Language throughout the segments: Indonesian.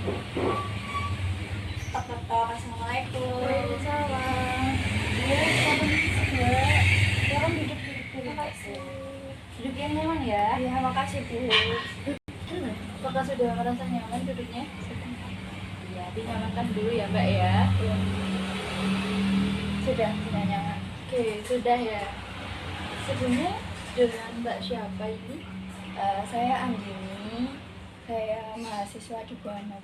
Tok, assalamualaikum. Waalaikumsalam. Iya, selamat juga. Ya kan duduk Makasih. duduk yang nyaman ya. Iya, makasih Bu. Apakah sudah merasa nyaman duduknya? Iya, dinyamankan dulu ya Mbak ya. Iya. Sudah nyaman. Oke, sudah ya. Sebelumnya dengan Mbak siapa ini? Saya Andini. Saya mahasiswa di Buana.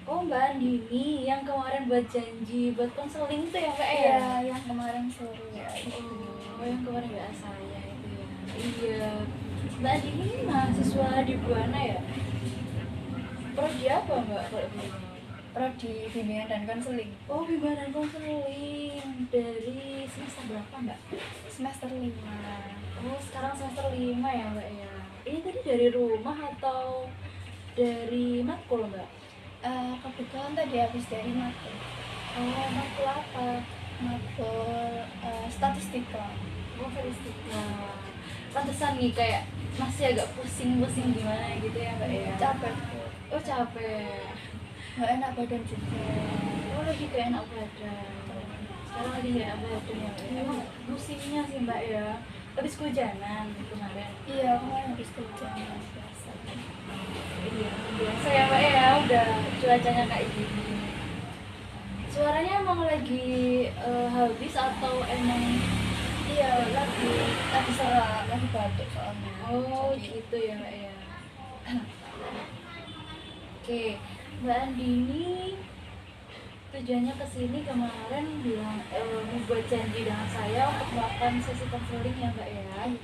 Oh, Mbak Andini yang kemarin buat janji buat konseling itu ya Mbak ya? Iya, yang kemarin sore ya. Oh, yang kemarin WA saya itu ya. Iya. Mbak Andini ini mahasiswa di Buana ya? Prodi apa Mbak kalau boleh? Prodi bimbingan dan konseling. Oh, bimbingan dan konseling dari semester berapa Mbak? Semester 5. Oh, sekarang semester 5 ya Mbak ya? Ini tadi dari rumah atau dari matkul Mbak? Kebetulan tadi habis dari matkul. Oh, matkul apa? Matkul statistika. Oh, statistika. Pantesan nih kayak masih agak pusing-pusing gimana gitu ya Mbak ya? Capek Bu. Oh, capek. Nggak enak badan juga. Oh, lagi gak enak badan. Sekarang lagi gak enak badan ya Mbak? Emang musimnya sih Mbak ya? Habis kehujanan kemarin. Iya, kemarin habis kerja biasa. Iya, biasa ya Mbak ya, udah cuacanya kayak gini. Suaranya emang lagi habis atau emang Iya, lagi serak, lagi batuk soalnya. oh Jadi, gitu ya Mbak ya. Oke, Mbak Andini tujuannya kesini kemarin bilang membuat janji dengan saya untuk melakukan sesi konseling ya Mbak ya.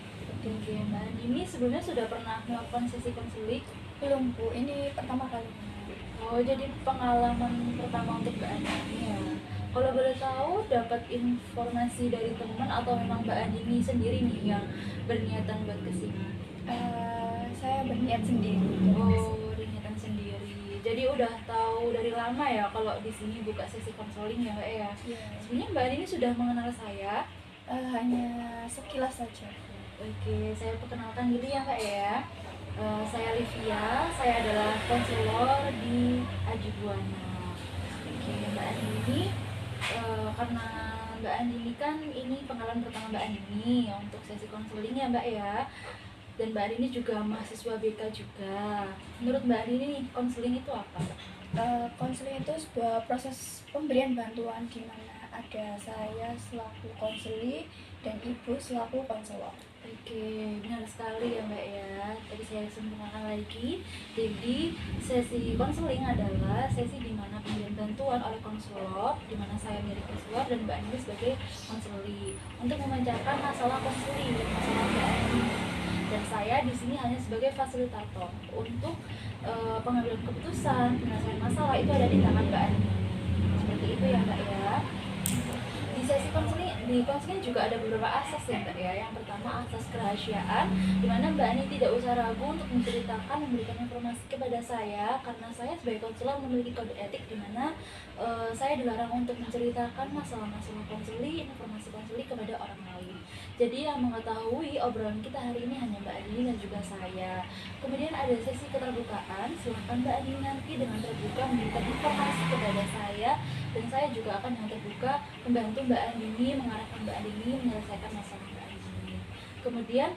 Oke, Mbak Andini sebelumnya sudah pernah melakukan sesi konseling? belum Bu, ini pertama kali. Oh, jadi pengalaman pertama untuk Mbak Andini ya. Kalau boleh tahu, dapat informasi dari teman atau memang Mbak Andini sendiri nih yang berniatan buat kesini? Saya berniat sendiri. Oh, berniatan sendiri. Jadi udah tahu dari lama ya kalau di sini buka sesi konseling ya Mbak ya. Iya. Sebenarnya Mbak Andini sudah mengenal saya. Hanya sekilas saja. Oke, saya perkenalkan diri ya Mbak ya. Saya Livia, saya adalah konselor di Aji Buana. Oke, Mbak Andini, karena Mbak Andini kan ini pengalaman pertama Mbak Andini untuk sesi konseling ya Mbak ya. Dan Mbak Andini juga mahasiswa BK juga. Menurut Mbak Andini nih, konseling itu apa? Konseling itu sebuah proses pemberian bantuan di mana ada saya selaku konseli dan ibu selaku konselor. Oke, benar sekali ya Mbak ya. Tadi saya sempurnakan lagi. Jadi sesi konseling adalah sesi di mana pemberian bantuan oleh konselor, di mana saya menjadi konselor dan Mbak Andini sebagai konseli untuk memecahkan masalah konseli dan masalah Mbak Andini. Dan saya di sini hanya sebagai fasilitator untuk pengambilan keputusan, penyelesaian masalah itu ada di tangan Mbak Andini. Seperti itu ya Mbak ya. Di konseling juga ada beberapa asas ya Mbak ya. Yang pertama asas kerahasiaan, di mana Mbak Ani tidak usah ragu untuk menceritakan, memberikan informasi kepada saya karena saya sebagai konselor memiliki kode etik di mana saya dilarang untuk menceritakan masalah-masalah konseli, informasi konseli kepada orang lain. Jadi yang mengetahui obrolan kita hari ini hanya Mbak Ani dan juga saya. Kemudian ada sesi keterbukaan, silakan Mbak Ani nanti dengan terbuka memberikan informasi kepada saya dan saya juga akan dengan terbuka membantu Mbak Andini, mengarahkan Mbak Andini menyelesaikan masalah Mbak Andini. Kemudian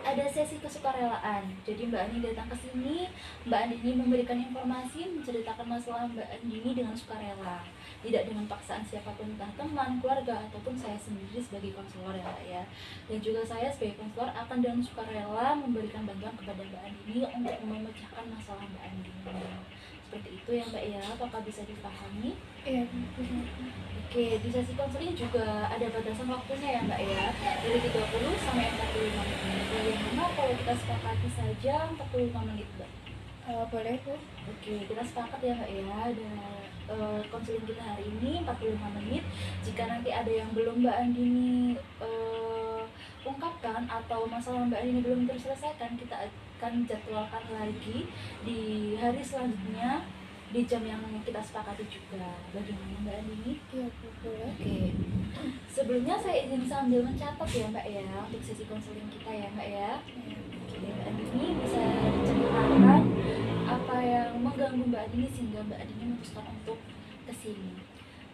ada sesi kesukarelaan. Jadi Mbak Andini datang ke sini, Mbak Andini memberikan informasi, menceritakan masalah Mbak Andini dengan sukarela, tidak dengan paksaan siapapun, entah teman, keluarga ataupun saya sendiri sebagai konselor ya Mbak ya. Dan juga saya sebagai konselor akan dengan sukarela memberikan bantuan kepada Mbak Andini untuk memecahkan masalah Mbak Andini. Seperti itu ya Mbak ya. Apakah bisa dipahami? Iya. Oke, di sesi konseling juga ada batasan waktunya ya Mbak ya, dari 30 sampai 45 menit. Bagaimana kalau kita sepakati saja 45 menit Mbak? Boleh Bu. Oke, kita sepakat ya Mbak ya, ada konseling kita hari ini 45 menit. Jika nanti ada yang belum Mbak Andini ungkapkan atau masalah Mbak Andini belum terselesaikan, kita akan jadwalkan lagi di hari selanjutnya di jam yang kita sepakati juga. Bagaimana Mbak Andini? Iya Bu, boleh. Oke. Sebelumnya saya izin sambil mencatat ya Mbak ya untuk sesi konseling kita ya Mbak ya. Oke, Mbak Andini bisa diceritakan apa apa yang mengganggu Mbak Andini sehingga Mbak Andini memutuskan untuk kesini?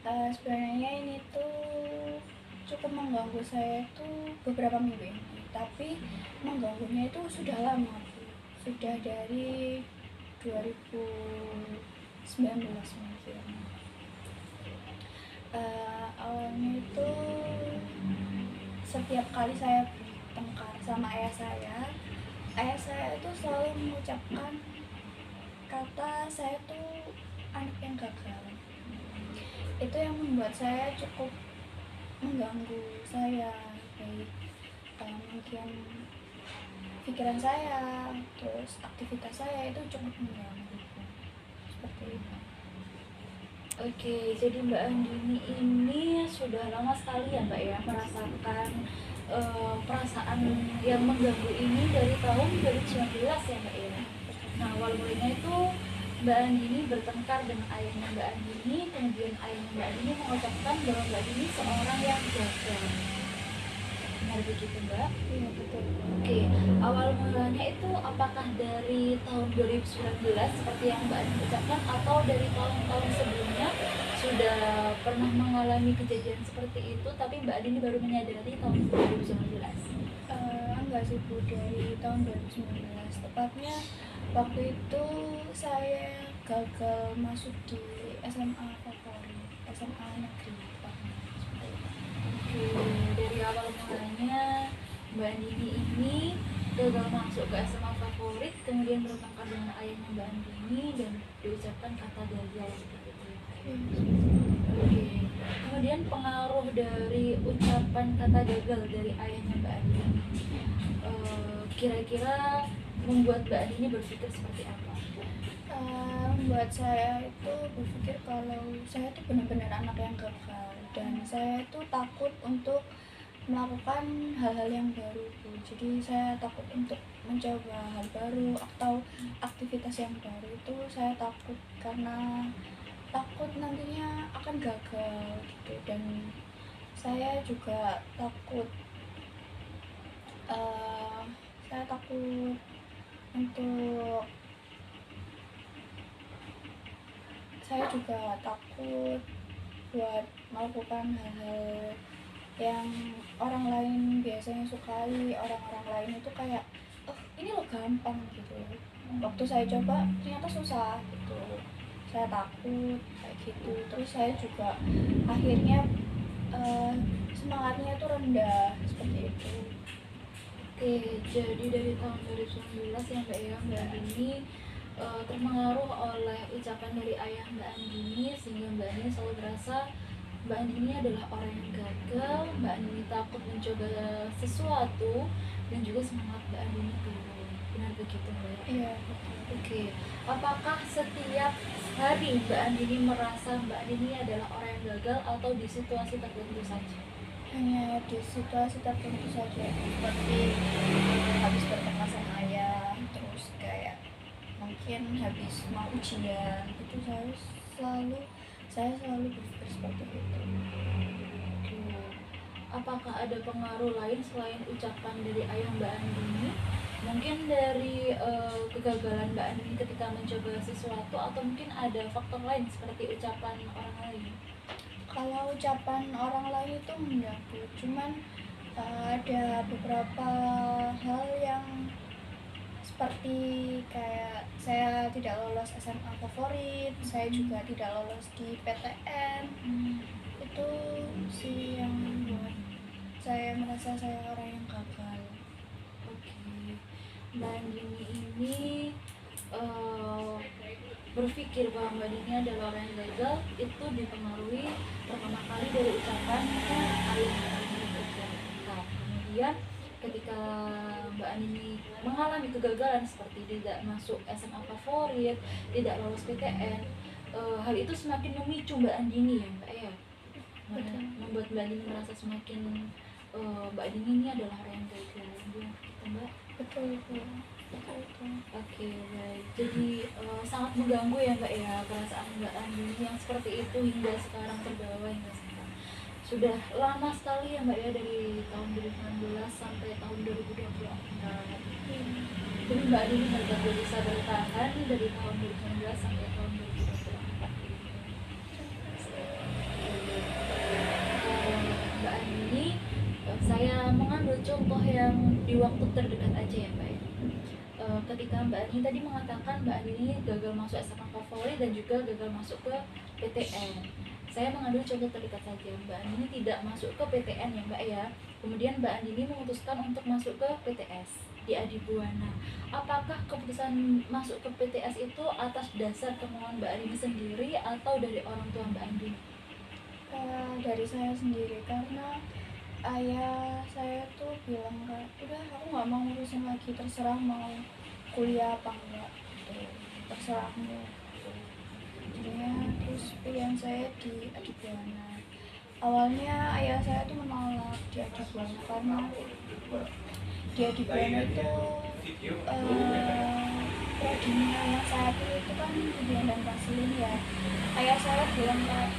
Sebenarnya ini tuh cukup mengganggu saya tuh beberapa minggu ini, tapi mengganggunya itu sudah lama, sudah dari 2019 mungkin. Awalnya itu setiap kali saya bertengkar sama ayah saya itu selalu mengucapkan kata saya tuh anak yang gagal. Itu yang membuat saya cukup mengganggu saya, baik mungkin pikiran saya, terus aktivitas saya itu cukup mengganggu seperti itu. Oke, jadi Mbak Andini ini sudah lama sekali ya Mbak ya merasakan perasaan yang mengganggu ini dari tahun 2019 ya Mbak ya. Nah, awal mulanya itu Mbak Andini bertengkar dengan ayahnya Mbak Andini, kemudian ayahnya Mbak Andini mengucapkan bahwa Mbak Andini seorang yang gagal. Benar begitu Mbak? Iya betul. Oke, awal mulanya itu apakah dari tahun 2019 seperti yang Mbak Andini ucapkan atau dari tahun-tahun sebelumnya sudah pernah mengalami kejadian seperti itu tapi Mbak Andini baru menyadari tahun 2019? Enggak sih Bu, dari tahun 2019 tepatnya. Waktu itu saya gagal masuk di SMA favorit, SMA negeri tepatnya. Oke, dari awal mulanya Mbak Andini ini gagal masuk ke SMA favorit, kemudian bertengkar dengan ayahnya Mbak Andini dan diucapkan kata gagal seperti itu. Oke, kemudian pengaruh dari ucapan kata gagal dari ayahnya Mbak Andini kira-kira membuat Mbak Andini berpikir seperti apa? Buat saya itu berpikir kalau saya itu benar-benar anak yang gagal dan saya itu takut untuk melakukan hal-hal yang baru Bu. Jadi saya takut untuk mencoba hal baru atau aktivitas yang baru, itu saya takut karena takut nantinya akan gagal gitu. Dan saya juga takut saya takut untuk saya juga takut buat melakukan hal-hal yang orang lain biasanya sukai. Orang-orang lain itu kayak, oh ini lo gampang gitu, waktu saya coba ternyata susah gitu. Saya takut kayak gitu. Terus saya juga akhirnya semangatnya itu rendah seperti itu. Oke, jadi dari tahun 2019 ya Mbak ya, Mbak Andini terpengaruh oleh ucapan dari ayah Mbak Andini sehingga Mbak Andini selalu merasa Mbak Andini adalah orang yang gagal, Mbak Andini takut mencoba sesuatu dan juga semangat Mbak Andini turun. Benar begitu Mbak? Iya. Oke, apakah setiap hari Mbak Andini merasa Mbak Andini adalah orang yang gagal atau di situasi tertentu saja? Hanya di situasi tertentu saja, seperti habis bertengkar sama ayah, terus kayak mungkin habis mau ujian, itu saya selalu berpikir seperti itu. Apakah ada pengaruh lain selain ucapan dari ayah Mbak Andini? Mungkin dari kegagalan Mbak Andini ketika mencoba sesuatu atau mungkin ada faktor lain seperti ucapan orang lain? Kalau ucapan orang lain itu mengganggu, cuman ada beberapa hal yang seperti kayak saya tidak lolos SMA favorit, saya juga tidak lolos di PTN. Itu sih yang membuat saya merasa saya orang yang gagal. Oke, Mbak Andini ini berpikir bahwa Mbak Andini adalah orang yang gagal itu dipengaruhi pertama kali dari ucapannya ayah Mbak Andini ketika kemudian ketika Mbak Andini mengalami kegagalan seperti tidak masuk SMA favorit, tidak lolos PTN, hal itu semakin memicu Mbak Andini ya Mbak ya, membuat Mbak Andini merasa semakin Mbak Andini ini adalah orang yang gagal gitu Mbak. Betul. Oke, baik. Jadi sangat mengganggu ya Mbak ya perasaan Mbak Andini yang seperti itu hingga sekarang terbawa hingga sekarang. sudah lama sekali ya Mbak ya, dari tahun 2016 sampai tahun 2024. Jadi Mbak ini benar-benar bisa bertahan dari tahun 2019 sampai tahun 2024 ini. Mbak ini saya mengambil contoh yang di waktu terdekat aja ya Mbak ya. Ketika Mbak Ani tadi mengatakan Mbak Ani ini gagal masuk SMA favorit dan juga gagal masuk ke PTN. Saya mengambil contoh terdekat saja. Mbak Ani ini tidak masuk ke PTN ya Mbak ya. Kemudian Mbak Ani ini memutuskan untuk masuk ke PTS di Adibuana. Apakah keputusan masuk ke PTS itu atas dasar kemauan Mbak Ani sendiri atau dari orang tua Mbak Ani? Dari saya sendiri, karena ayah saya tuh bilang kayak udah aku nggak mau ngurusin lagi, terserah mau kuliah apa enggak gitu, terserahmu gitu. Jadinya terus pilihan saya di Adibuana. Awalnya ayah saya tuh menolak di Adibuana karena di Adibuana itu prodinya yang saya pilih itu kan Hubungan dan Konseling ya. Ayah saya bilang kayak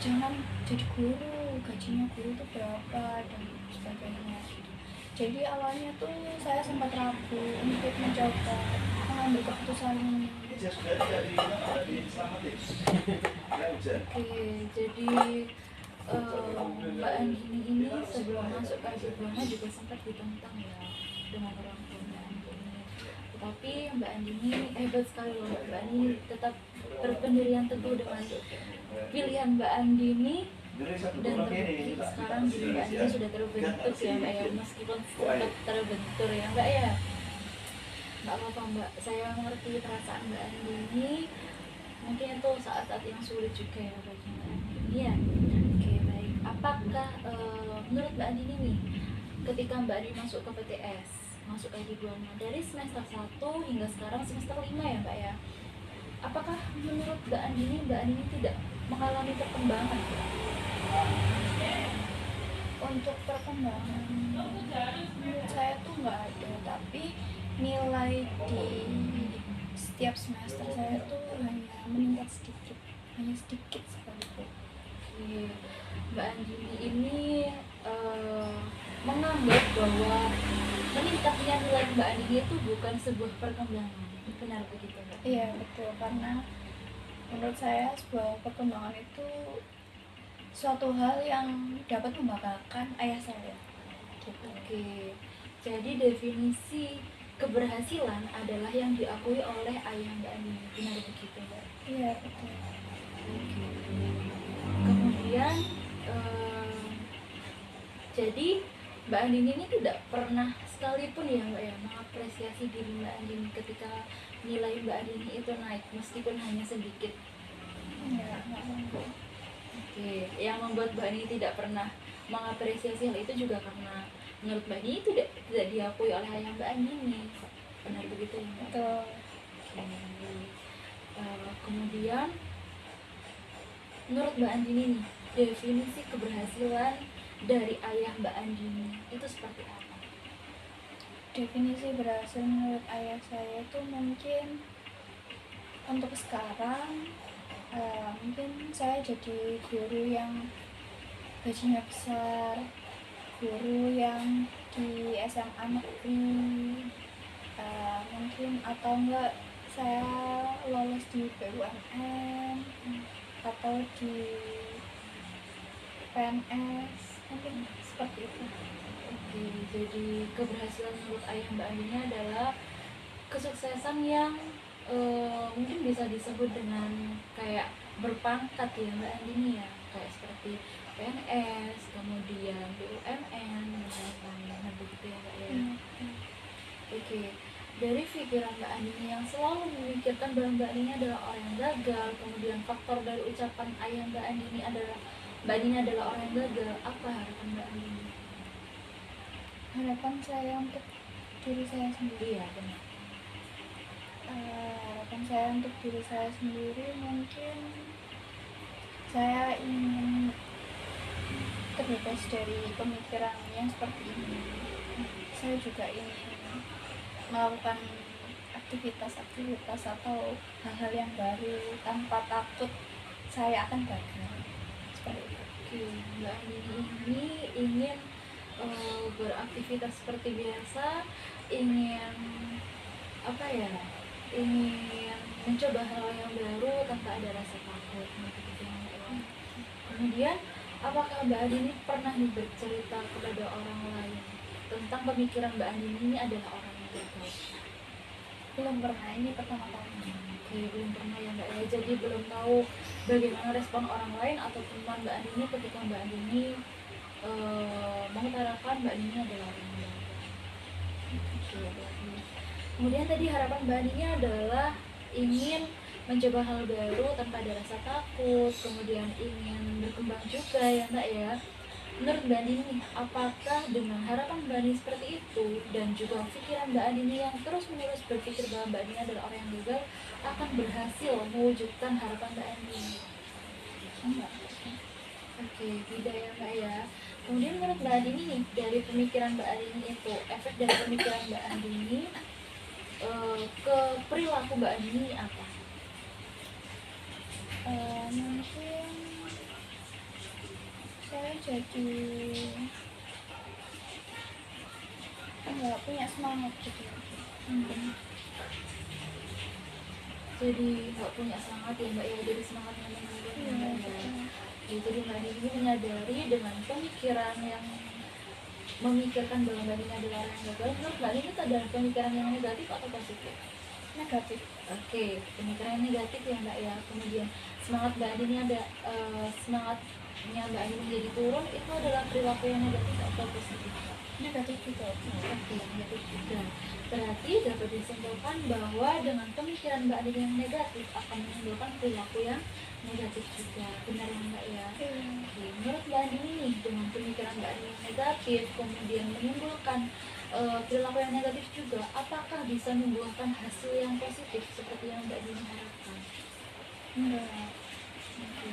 jangan jadi guru, gajinya guru itu berapa dan sebagainya gitu. Jadi awalnya tuh saya sempat ragu untuk mencoba mengambil keputusan ini. Oke, jadi Mbak Andini ini sebelum masuk ke Adibuana juga sempat ditentang ya dengan orang tua Mbak Andini. Tetapi Mbak Andini hebat sekali loh, Mbak Andini tetap berpendirian teguh dengan pilihan Mbak Andini, dan terbukti sekarang jadi Mbak Andini sudah terbentuk ya Mbak ya, meskipun tetap terbentur ya Mbak ya. Nggak apa-apa Mbak, saya mengerti perasaan Mbak Andini. Mungkin itu saat-saat yang sulit juga ya bagi Mbak Andini ya. Oke baik, apakah menurut Mbak Andini nih, ketika Mbak Andini masuk ke PTS, masuk ke Adibuana dari semester 1 hingga sekarang semester 5 ya Mbak ya, apakah menurut Mbak Andini tidak mengalami perkembangan? Untuk perkembangan menurut saya tuh nggak ada, tapi nilai di setiap semester saya tuh hanya meningkat sedikit, hanya sedikit sekali. Mbak Andini ini menganggap bahwa meningkatnya nilai Mbak Andini itu bukan sebuah perkembangan, benar begitu Mbak? Iya betul, karena menurut saya sebuah perkembangan itu suatu hal yang dapat membanggakan ayah saya gitu. Oke, jadi definisi keberhasilan adalah yang diakui oleh ayah Mbak Andini, benar begitu Mbak? Iya betul. Oke. Kemudian jadi Mbak Andini ini tidak pernah sekalipun ya Mbak ya mengapresiasi diri Mbak Andini ketika nilai Mbak Andini itu naik meskipun hanya sedikit. Enggak mampu. Oke, yang membuat Mbak Andini tidak pernah mengapresiasi hal itu juga karena menurut Mbak Andini itu tidak diakui oleh ayah Mbak Andini. Benar begitu ya Mbak? Betul. Oke. Kemudian menurut Mbak Andini nih, definisi keberhasilan dari ayah Mbak Andini itu seperti apa? Definisi berhasil menurut ayah saya itu mungkin untuk sekarang mungkin saya jadi guru yang gajinya besar, guru yang di SMA negeri, mungkin atau enggak saya lolos di BUMN atau di PNS, mungkin seperti itu. Oke, jadi keberhasilan menurut ayah Mbak Andini adalah kesuksesan yang mungkin bisa disebut dengan kayak berpangkat ya Mbak Andini ya, kayak seperti PNS, kemudian BUMN dan lain-lain begitu ya Mbak ya. Oke, dari pikiran Mbak Andini yang selalu memikirkan bahwa Mbak Andini adalah orang yang gagal, kemudian faktor dari ucapan ayah Mbak Andini adalah Mbak Andini adalah orang yang gagal, apa harapan Mbak Andini? Harapan saya untuk diri saya sendiri, Iya benar. harapan saya untuk diri saya sendiri mungkin saya ingin terbebas dari pemikiran yang seperti ini. Saya juga ingin melakukan aktivitas-aktivitas atau hal-hal yang baru tanpa takut saya akan gagal, seperti itu. Oke, Mbak Andini ini ingin beraktivitas seperti biasa, ingin apa ya? Ingin mencoba hal yang baru tanpa ada rasa takut. Gitu ya, Mbak ya. Kemudian, apakah Mbak Andini pernah nih bercerita kepada orang lain tentang pemikiran Mbak Andini ini adalah orang yang gagal? Belum pernah, ini pertama kali. Oke, belum pernah ya Mbak ya. Jadi belum tahu bagaimana respon orang lain atau teman Mbak Andini ketika Mbak Andini mengutarakan Mbak Andini adalah orang yang gagal. Oke, bagus. Kemudian tadi harapan Mbak Andini adalah ingin mencoba hal baru tanpa ada rasa takut, kemudian ingin berkembang juga ya Mbak ya. Menurut Mbak Andini, apakah dengan harapan Mbak Andini seperti itu dan juga pikiran Mbak Andini yang terus-menerus berpikir bahwa Mbak Andini adalah orang yang gagal akan berhasil mewujudkan harapan Mbak Andini? Enggak. Oke, tidak ya Mbak ya. Kemudian menurut Mbak Andini nih, dari pemikiran Mbak Andini itu, efek dari pemikiran Mbak Andini ke perilaku Mbak Andini apa? Mungkin saya jadi nggak punya semangat gitu. Jadi nggak punya semangat ya Mbak ya, jadi semangatnya menurun ya Mbak ya. Betul. Jadi Mbak Andini menyadari dengan pemikiran yang memikirkan bahwa Mbak Andini adalah orang yang gagal. Menurut Mbak Andini itu adalah pemikiran yang negatif atau positif? Negatif. Oke, pemikiran yang negatif ya Mbak ya. Kemudian semangat Mbak Andini ada semangatnya Mbak Andini menjadi turun, itu adalah perilaku yang negatif atau positif? Negatif juga. Oke, negatif juga. Berarti dapat disimpulkan bahwa dengan pemikiran Mbak Andini yang negatif akan menimbulkan perilaku yang negatif juga. Benar ya Mbak ya? Oke, menurut Mbak Andini nih, dengan pemikiran Mbak Andini yang negatif kemudian menimbulkan perilaku yang negatif juga, apakah bisa membuahkan hasil yang positif seperti yang Mbak Andini harapkan? Enggak. Oke.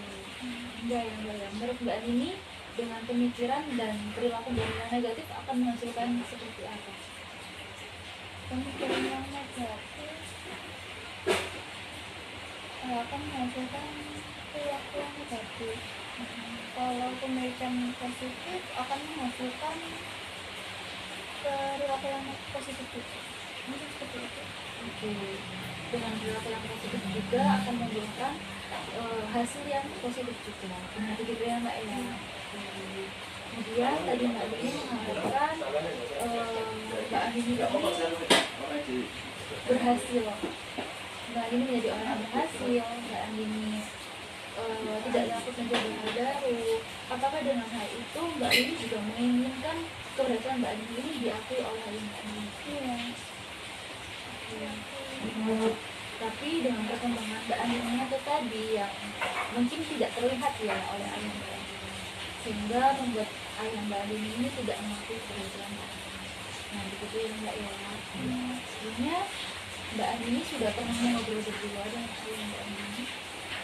Enggak ya Mbak ya. Menurut Mbak Andini dengan pemikiran dan perilaku yang negatif akan menghasilkan seperti apa? Pemikiran yang negatif akan menghasilkan perilaku yang negatif. Kalau pemikiran positif akan menghasilkan perilaku yang positif juga. Mungkin seperti itu. Oke, dengan perilaku yang positif juga akan membuahkan hasil yang positif juga. Benar begitu ya Mbak ya. Oke. Kemudian tadi Mbak Andini mengharapkan Mbak Andini ini berhasil. Mbak Andini menjadi orang yang berhasil. Mbak Andini tidak takut mencoba hal baru. Apakah dengan hal itu Mbak Andini juga menginginkan keberhasilan Mbak Andini ini diakui oleh Mbak Andini? Iya. Tapi dengan perkembangan Mbak Andini itu tadi yang mungkin tidak terlihat ya oleh ayah Mbak Andini, sehingga membuat ayah Mbak Andini ini tidak mengakui keberhasilan Mbak Andini. Nah begitu ya Mbak ya. Sebelumnya Mbak Andini sudah pernah ngobrol berdua dengan ayah Mbak Andini?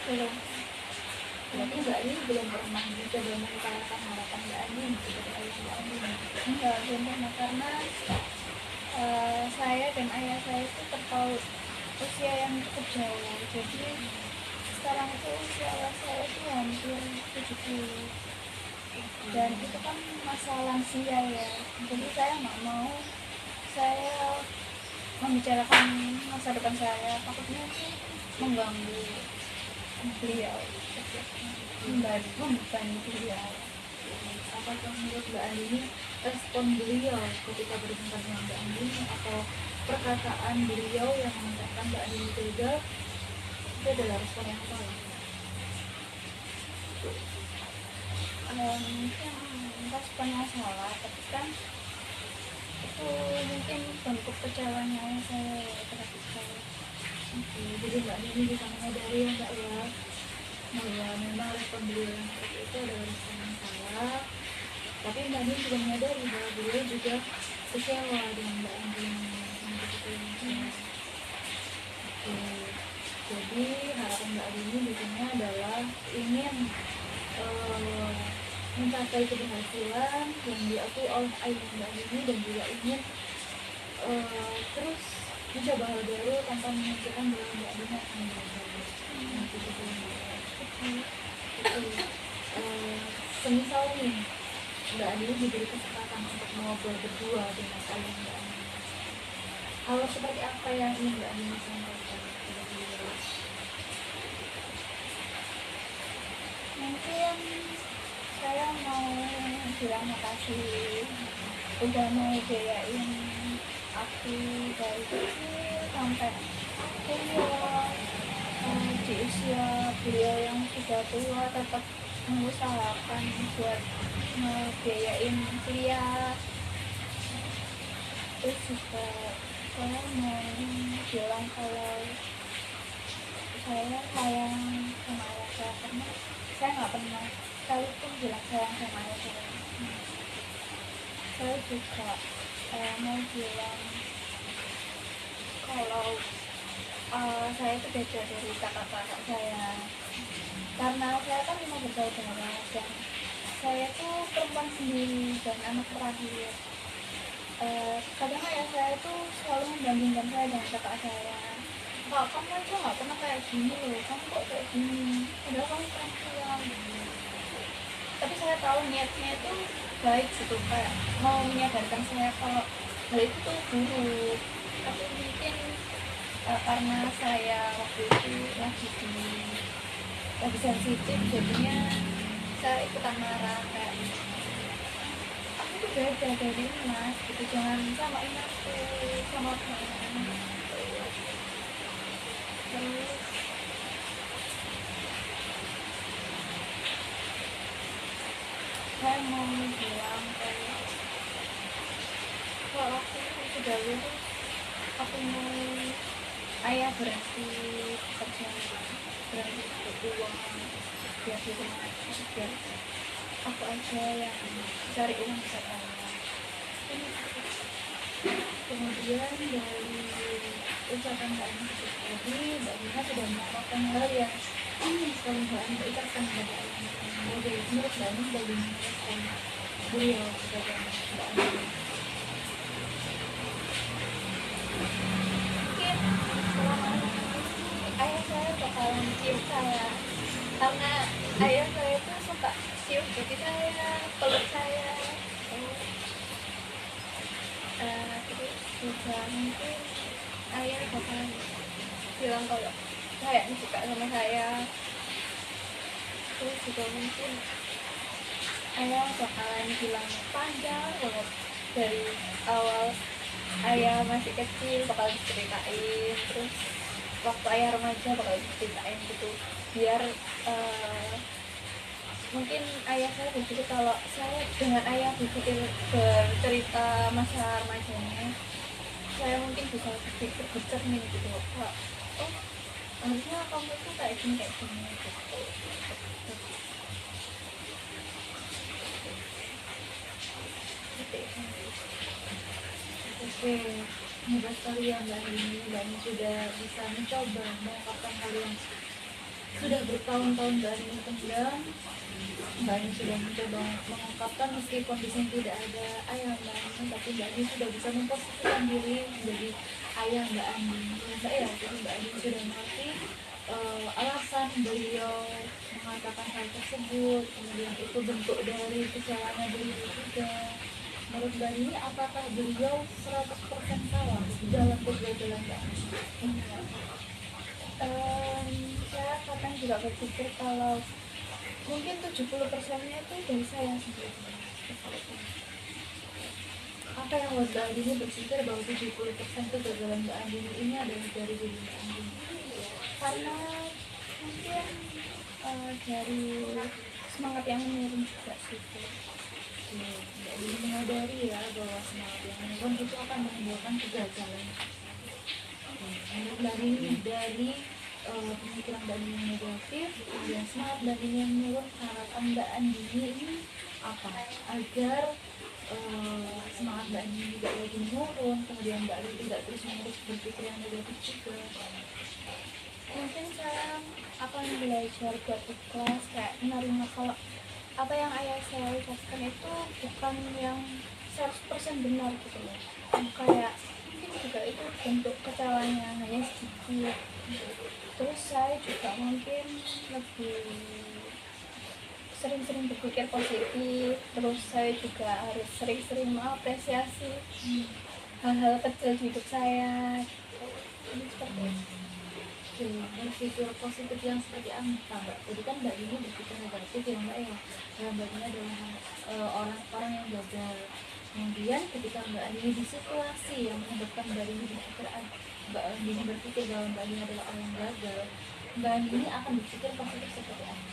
Belum. Berarti Mbak Andini belum pernah mencoba mengutarakan harapan Mbak Andini seperti ayah Mbak Andini? Enggak, belum pernah karena saya dan ayah saya itu terpaut usia yang cukup jauh. Jadi sekarang itu usia ayah saya itu hampir 70 dan itu kan masa lansia ya. Jadi saya nggak mau saya membicarakan masa depan saya, takutnya itu mengganggu beliau, membebani beliau. Apakah menurut Mbak Andini respon beliau ketika berjumpa dengan Mbak Andini atau perkataan beliau yang mengatakan Mbak Andini gagal itu adalah respon yang salah? Mungkin responnya salah, tapi kan itu mungkin bentuk kecewanya ayah saya terhadap saya. Oke, jadi Mbak Andini bisa menyadari ya Mbak ya bahwa memang respon beliau yang seperti itu adalah respon yang salah. Tapi Mbak Andini juga menyadari bahwa beliau juga kecewa dengan Mbak Andini. Oke, jadi harapan Mbak Andini di sini adalah ingin mencapai keberhasilan yang diakui oleh ayah Mbak Andini dan juga ingin terus mencoba hal baru tanpa memikirkan bahwa Mbak Andini akan gagal. Nah, begitu Mbak. Itu semisal nih Mbak Andi diberi kesempatan untuk ngobrol berdua dengan ayah Mbak Andi, hal seperti apa yang ingin Mbak Andi sampaikan kepada beliau? Mungkin saya mau bilang makasih udah mau biayain aku dari kecil sampai kuliah. Di usia beliau yang sudah tua tetap mengusahakan buat ngebiayain kuliah. Terus juga saya mau bilang kalau saya sayang sama ayah saya, karena saya nggak pernah sekalipun bilang sayang sama ayah saya. Saya juga mau bilang kalau saya itu beda dari kakak-kakak saya, karena saya kan cuma bersaudara dan saya tuh perempuan sendiri dan anak terakhir. Kadang ayah saya tuh selalu membandingkan saya dengan kakak saya. Kak, kamu aja nggak pernah kayak gini loh, kamu kok kayak gini, padahal kamu perempuan. Tapi saya tahu niatnya itu baik gitu, kayak mau menyadarkan saya kalau hal itu tuh buruk. Tapi mungkin karena saya waktu itu lagi sensitif, jadinya saya ikutan marah kayak, aku tuh beda dari mas gitu, jangan samain aku sama kamu. Terus saya mau bilang kalau aku sudah lulus, aku mau ayah berhenti kerja, berhenti beruang biar di rumah aja, biar aku aja yang cari uang buat ayah. Kemudian dari ucapan Mbak Ina tadi, Mbak Ina sudah melakukan hal yang ingin sekali Mbak Ina ucapkan kepada ayah. Jadi menurut Mbak Ina sudah menjelaskan beliau kepada Mbak Ina. Mungkin selama ayah saya bakalan cium saya, karena ayah saya itu suka cium pipi saya, peluk saya. Terus juga mungkin ayah bakalan bilang kalau saya suka sama saya. Terus juga mungkin ayah bakalan bilang panjang banget dari awal ayah masih kecil bakal diceritain, terus waktu ayah remaja bakal diceritain gitu, biar mungkin ayah saya berpikir kalau saya dengan ayah berpikir bercerita masa remajanya, saya mungkin bisa berpikir bercermin gitu loh, oh harusnya kamu tuh kayak gini gitu. Oke, mudah sekali ya Mbak Rini, Mbak Rini sudah bisa mencoba mengungkapkan hal yang sudah bertahun-tahun Mbak Rini pendam. Mbak Rini sudah mencoba mengungkapkan meskipun di sini tidak ada ayah Mbak Rini, tapi Mbak Rini sudah bisa memposisikan diri menjadi ayah Mbak Rini. Saya yakin Mbak Rini sudah mengerti alasan beliau mengatakan hal tersebut, kemudian itu bentuk dari kecewanya beliau juga. Menurut Mbak Rini, apakah beliau 100% salah dalam kegagalan Mbak Rini? Saya kadang juga berpikir kalau mungkin 70%-nya itu dari saya sendiri. Apa yang membuat Mbak Rini berpikir bahwa 70% kegagalan Mbak Rini ini adalah dari diri Mbak Rini? Karena mungkin dari semangat yang menurun juga sih. Mbak Rini menyadari ya bahwa semangat yang menurun itu akan menimbulkan kegagalan. Menurut Mbak Rini, dari pemikiran Mbak Rini negatif, kemudian semangat Mbak Rini yang menurun, harapan Mbak Rini ini apa? Agar semangat Mbak Rini tidak lagi menurun, kemudian Mbak Rini tidak terus menerus berpikir yang negatif juga. Mungkin saya akan belajar buat ikhlas, kayak menerima kalau apa yang ayah saya ucapkan itu bukan yang 100% benar gitu loh. Kayak mungkin juga itu bentuk kecewanya hanya sedikit. Terus saya juga mungkin lebih sering-sering berpikir positif, terus saya juga harus sering-sering mengapresiasi hal-hal kecil di hidup saya. Jadi seperti itu. Oke, berpikir positif yang seperti apa Mbak? Jadi kan Mbak ini berpikir negatif ya Mbak ya. Ya Mbak ini adalah orang-orang yang gagal. Kemudian ketika Mbak ini di situasi yang menyebabkan Mbak ini berpikir bahwa Mbak ini adalah orang yang gagal, Mbak ini akan berpikir positif seperti apa?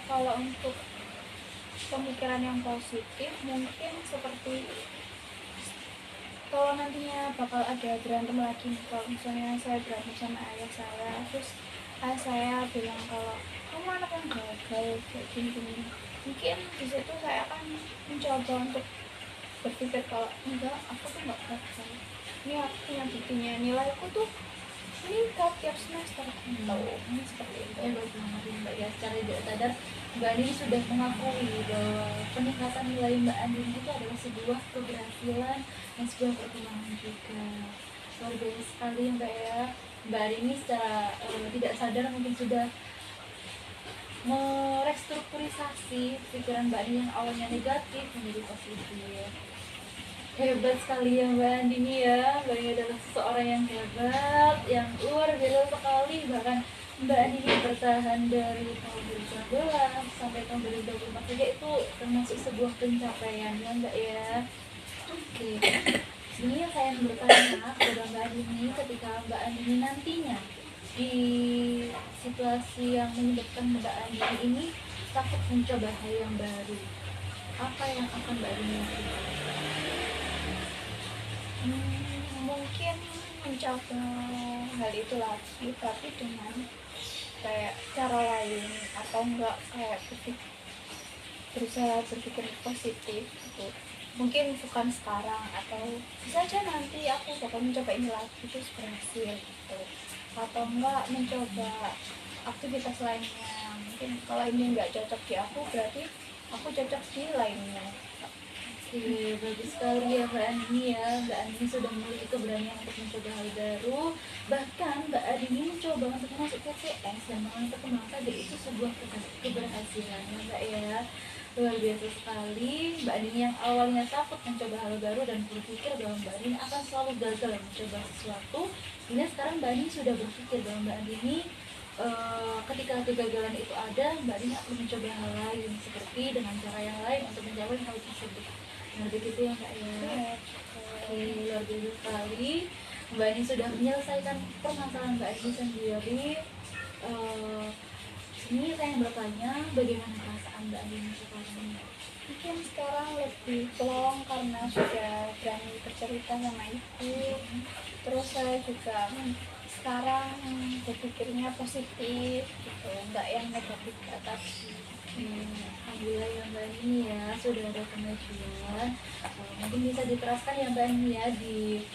Kalau untuk pemikiran yang positif mungkin seperti kalau nantinya bakal ada berantem lagi, kalau misalnya saya berantem sama ayah saya, terus ayah saya bilang kalau kamu anak yang gagal kayak gini, mungkin di situ saya akan mencoba untuk berpikir kalau enggak, aku tuh nggak gagal, ini aku punya buktinya, nilaiku tuh meningkat tiap semester gitu. Ini seperti itu. Ya baik banget Mbak ya, secara tidak sadar Mbak Andini sudah mengakui bahwa peningkatan nilai Mbak Andini itu adalah sebuah keberhasilan dan sebuah perkembangan juga. Luar biasa sekali ya Mbak ya. Mbak Andini secara tidak sadar mungkin sudah merestrukturisasi pikiran Mbak Andini yang awalnya negatif menjadi positif. Hebat sekali ya Mbak Andini ya. Mbak Andini adalah seseorang yang hebat, yang luar biasa sekali. Bahkan Mbak Andini bertahan dari tahun 2019 sampai tahun 2024 saja itu termasuk sebuah pencapaian ya Mbak ya. Oke, ini yang saya bertanya kepada Mbak Andini, ketika Mbak Andini nantinya di situasi yang menyebabkan Mbak Andini ini takut mencoba hal yang baru, apa yang akan Mbak Andini lakukan? Mungkin mencoba hal itu lagi tapi dengan kayak cara lain, atau enggak kayak berusaha berpikir positif gitu. Mungkin bukan sekarang, atau bisa aja nanti aku bakal mencoba ini lagi terus berhasil gitu, atau enggak mencoba aktivitas lainnya. Mungkin kalau ini enggak cocok di aku, berarti aku cocok di lainnya. Oke, bagus sekali ya Mbak Andini ya. Mbak Andini sudah memiliki keberanian untuk mencoba hal baru. Bahkan Mbak Andini mencoba untuk masuk ke CS dan mengambil perkembangan tadi, itu sebuah keberhasilan ya Mbak ya. Luar biasa sekali. Mbak Andini yang awalnya takut mencoba hal baru dan berpikir bahwa Mbak Andini akan selalu gagal mencoba sesuatu, ini sekarang Mbak Andini sudah berpikir bahwa Mbak Andini ketika kegagalan itu ada, Mbak Andini akan mencoba hal lain seperti dengan cara yang lain untuk mencapai hal tersebut. Nah begitu ya Mbak ya. Oke, luar biasa sekali. Mbak Andini sudah menyelesaikan permasalahan Mbak Andini sendiri. Ini saya yang bertanya, bagaimana perasaan Mbak Andini sekarang? Mungkin sekarang lebih plong karena sudah berani bercerita sama ibu. Terus saya juga sekarang berpikirnya positif gitu, enggak yang negatif tadi. Alhamdulillah ya Mbak Andini ya, sudah ada kemajuan. Mungkin bisa diteraskan ya Mbak Andini ya, di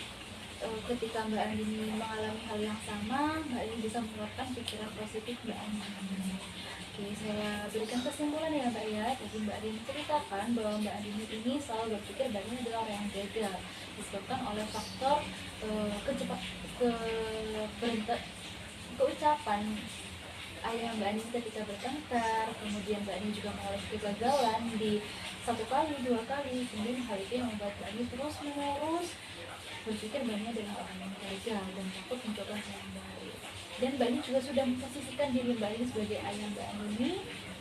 ketika Mbak Andini mengalami hal yang sama, Mbak Andini bisa mengeluarkan pikiran positif Mbak Andini. Oke, saya berikan kesimpulan ya Mbak ya. Jadi Mbak Andini ceritakan bahwa Mbak Andini ini selalu berpikir Mbak Andini adalah orang yang gagal disebabkan oleh faktor keucapan ayah Mbak Andini ketika bertengkar, kemudian Mbak Andini juga mengalami kegagalan di 1 kali, 2 kali, kemudian hal itu yang membuat Mbak Andini terus menerus berpikir Mbak Andini adalah orang yang gagal dan takut mencoba hal yang baru. Dan Mbak Andini juga sudah memposisikan diri Mbak Andini sebagai ayah Mbak Andini.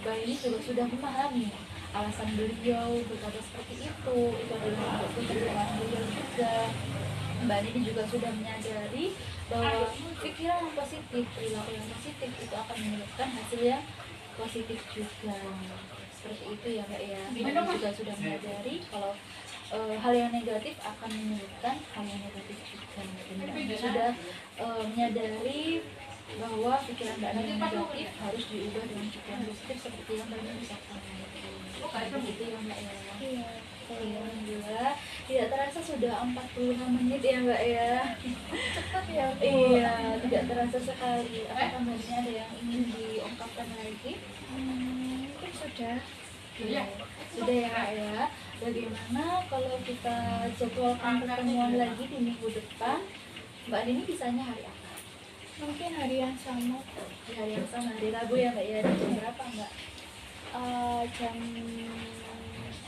Mbak Andini juga sudah memahami alasan beliau berkata seperti itu adalah untuk kepentingan beliau juga. Mbak Andini juga sudah menyadari bahwa pikiran yang positif, perilaku yang positif itu akan menyebabkan hasil yang positif juga. Seperti itu ya Mbak ya. Mbak Andini juga sudah menyadari kalau hal yang negatif akan menyebabkan hal yang negatif juga. Dan Mbak Andini sudah menyadari bahwa pikiran Mbak Andini yang negatif harus diubah dengan pikiran positif seperti yang Mbak Andini ucapkan. Begitu ya Mbak ya. Iya. Alhamdulillah, tidak terasa sudah 45 menit ya Mbak ya. Cepat ya Bu. Iya, tidak terasa sekali. Apakah Mbak Andini ada yang ingin diungkapkan lagi? Mungkin sudah. Iya, sudah ya Kak ya. Bagaimana kalau kita jadwalkan pertemuan lagi di minggu depan? Mbak Andini bisanya hari apa? Mungkin hari yang sama, Di hari yang sama, hari Rabu ya Mbak ya, di jam berapa Mbak? jam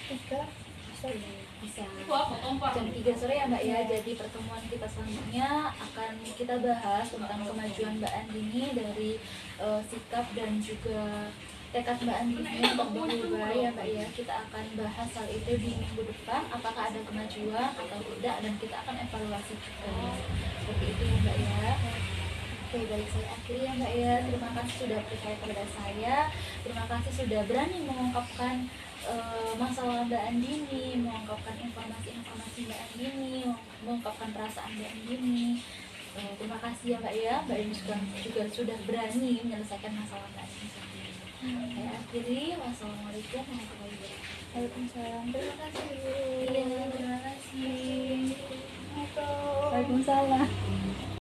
3 bisa ya. Bisa jam 3 sore ya Mbak ya. Jadi pertemuan kita selanjutnya akan kita bahas tentang kemajuan Mbak Andini dari sikap dan juga tekad Mbak Andini untuk berubah ya Mbak ya. Kita akan bahas hal itu di minggu depan, apakah ada kemajuan atau tidak, dan kita akan evaluasi juga. Seperti itu ya Mbak ya. Oke, baik, saya akhiri ya Mbak ya. Terima kasih sudah percaya kepada saya. Terima kasih sudah berani mengungkapkan masalah Mbak Andini, mengungkapkan informasi-informasi Mbak Andini, mengungkapkan perasaan Mbak Andini. Terima kasih ya Mbak ya. Mbak Andini juga sudah berani menyelesaikan masalah Mbak Andini sendiri. Saya akhiri. Wassalamualaikum warahmatullahi wabarakatuh. Waalaikumsalam. Terima kasih Bu. Iya, terima kasih. Assalamualaikum. Waalaikumsalam.